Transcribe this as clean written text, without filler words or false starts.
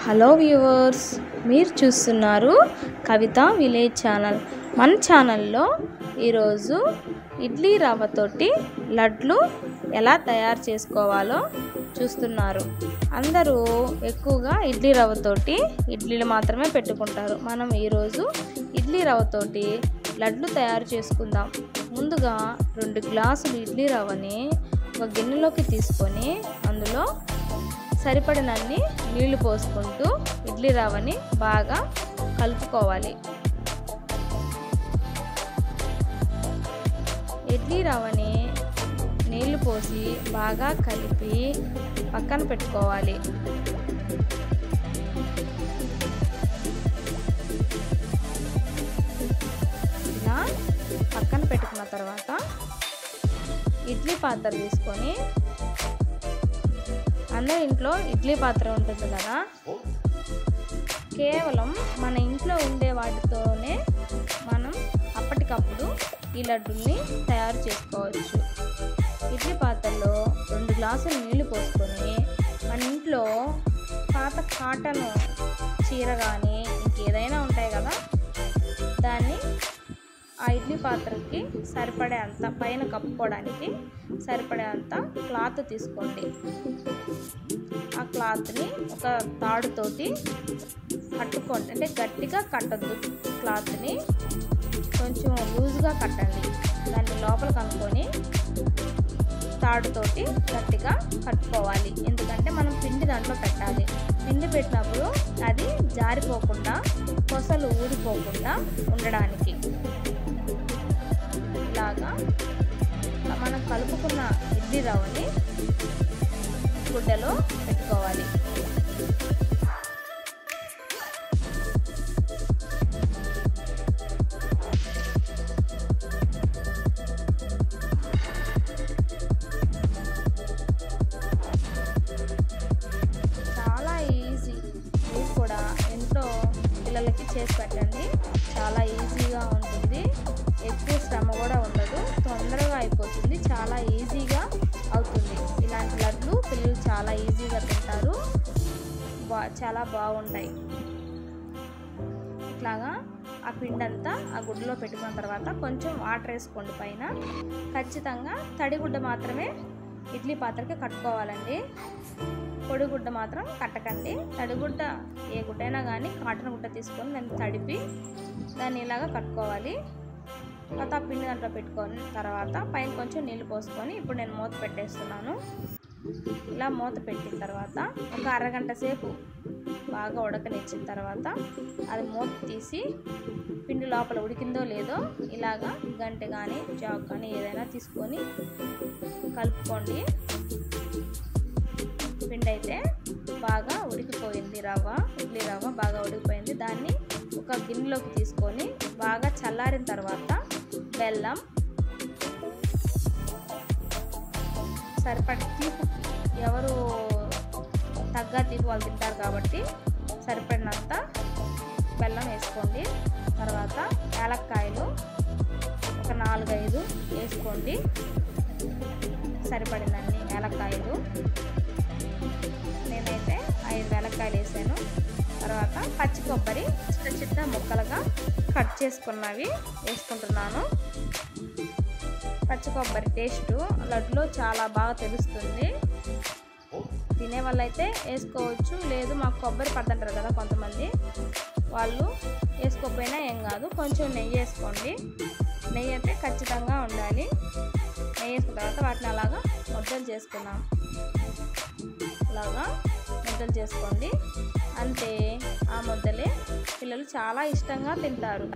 Hello viewers, మీరు చూస్తున్నారు కవిత village channel. మన ఛానల్లో ఈరోజు ఇడ్లీ రవ్వతోటి లడ్లు ఎలా తయారు చేసుకోవాలో చూస్తున్నారు. అందరూ ఎక్కువగా ఇడ్లీ రవ్వతోటి ఇడ్లీలు మాత్రమే పెట్టుకుంటారు. మనం ఈరోజు ఇడ్లీ రవ్వతోటి లడ్లు తయారు చేసుకుందాం. ముందుగా 2 గ్లాసులు ఇడ్లీ రవ్వని ఒక గిన్నెలోకి తీసుకొని అందులో సరిపడినన్ని నీళ్లు పోసుకుంటూ ఇడ్లీ రవ్వని బాగా కలుపుకోవాలి. ఇడ్లీ రవ్వని నీళ్లు పోసి బాగా కలిపి పక్కన పెట్టుకోవాలి. ఇలా పక్కన పెట్టుకున్న తర్వాత ఇడ్లీ పాత్ర తీసుకొని, అందరి ఇంట్లో ఇడ్లీ పాత్ర ఉంటుంది కదా, కేవలం మన ఇంట్లో ఉండే వాటితోనే మనం అప్పటికప్పుడు ఈ లడ్డుల్ని తయారు చేసుకోవచ్చు. ఇడ్లీ పాత్రలో 2 గ్లాసులు నీళ్లు పోసుకొని, మన ఇంట్లో పాత కాటన్ చీర కానీ ఇంకేదైనా ఉంటాయి కదా, దాన్ని ఆ ఇడ్లీ పాత్రకి సరిపడే అంత, పైన కప్పుకోవడానికి సరిపడే అంత క్లాత్ తీసుకోండి. ఆ క్లాత్ని ఒక తాడుతోటి కట్టుకోండి. అంటే గట్టిగా కట్టద్దు, క్లాత్ని కొంచెం లూజ్గా కట్టండి. దాన్ని లోపలికి అనుకొని తాడుతోటి గట్టిగా కట్టుకోవాలి. ఎందుకంటే మనం పిండి దాంట్లో పెట్టాలి. పిండి పెట్టినప్పుడు అది జారిపోకుండా, కొసలు ఊడిపోకుండా ఉండడానికి ఇలాగా మనం కలుపుకున్న ఇడ్లీ రవ్వని గుడ్డలో పెట్టుకోవాలి. చాలా ఈజీ. మీరు కూడా ఇంట్లో పిల్లలకి చేసి పెట్టండి. చాలా ఈజీగా ఉంటుంది. ఎక్కువ శ్రమ కూడా ఉండదు, తొందరగా అయిపోతుంది, చాలా ఈజీగా అవుతుంది. ఇలాంటి లడ్లు పిల్లలు చాలా ఈజీగా తింటారు, చాలా బాగుంటాయి. ఇట్లాగా ఆ పిండి అంతా ఆ గుడ్డలో పెట్టుకున్న తర్వాత కొంచెం వాటర్ వేసుకోండి పైన. ఖచ్చితంగా తడిగుడ్డ మాత్రమే ఇడ్లీ పాత్రకి కట్టుకోవాలండి. పొడిగుడ్డ మాత్రం కట్టకండి. తడిగుడ్డ ఏ గుడ్డైనా కానీ కాటన్ గుడ్డ తీసుకొని దాన్ని తడిపి దాన్ని ఇలాగా కట్టుకోవాలి. తర్వాత ఆ పిండి దాంట్లో పెట్టుకొని తర్వాత పైన కొంచెం నీళ్ళు పోసుకొని, ఇప్పుడు నేను మూత పెట్టేస్తున్నాను. ఇలా మూత పెట్టిన తర్వాత ఒక అరగంట సేపు బాగా ఉడకనిచ్చిన తర్వాత అది మూత తీసి పిండి లోపల ఉడికిందో లేదో ఇలాగా గంటె కానీ చాకు కానీ ఏదైనా తీసుకొని కలుపుకోండి. పిండి అయితే బాగా ఉడికిపోయింది, ఇడ్లీ రవ్వ బాగా ఉడికిపోయింది. దాన్ని ఒక గిన్నెలోకి తీసుకొని బాగా చల్లారిన తర్వాత బెల్లం, సరిపడి తీపి, ఎవరు తగ్గ తీపి వాళ్ళు తింటారు కాబట్టి సరిపడినంత బెల్లం వేసుకోండి. తర్వాత యాలక్కాయలు ఒక 4-5 వేసుకోండి, సరిపడినన్ని యాలక్కాయలు. నేనైతే 5 యాలక్కాయలు వేసాను. తర్వాత పచ్చి కొబ్బరి చిన్న చిన్న ముక్కలుగా కట్ చేసుకున్నవి వేసుకుంటున్నాను. పచ్చి కొబ్బరి టేస్ట్ లడ్డులో చాలా బాగా తెలుస్తుంది. తినే వాళ్ళైతే వేసుకోవచ్చు, లేదు మాకు కొబ్బరి పడుతుంటారు కదా కొంతమంది, వాళ్ళు వేసుకోకపోయినా ఏం కాదు. కొంచెం నెయ్యి వేసుకోండి. నెయ్యి అయితే ఖచ్చితంగా ఉండాలి. నెయ్యి వేసుకున్న తర్వాత వాటిని అలాగా ముద్దలు చేసుకున్నాం. అలాగా ముద్దలు చేసుకోండి. అంతే, ఆ ముద్దలే పిల్లలు చాలా ఇష్టంగా తింటారు.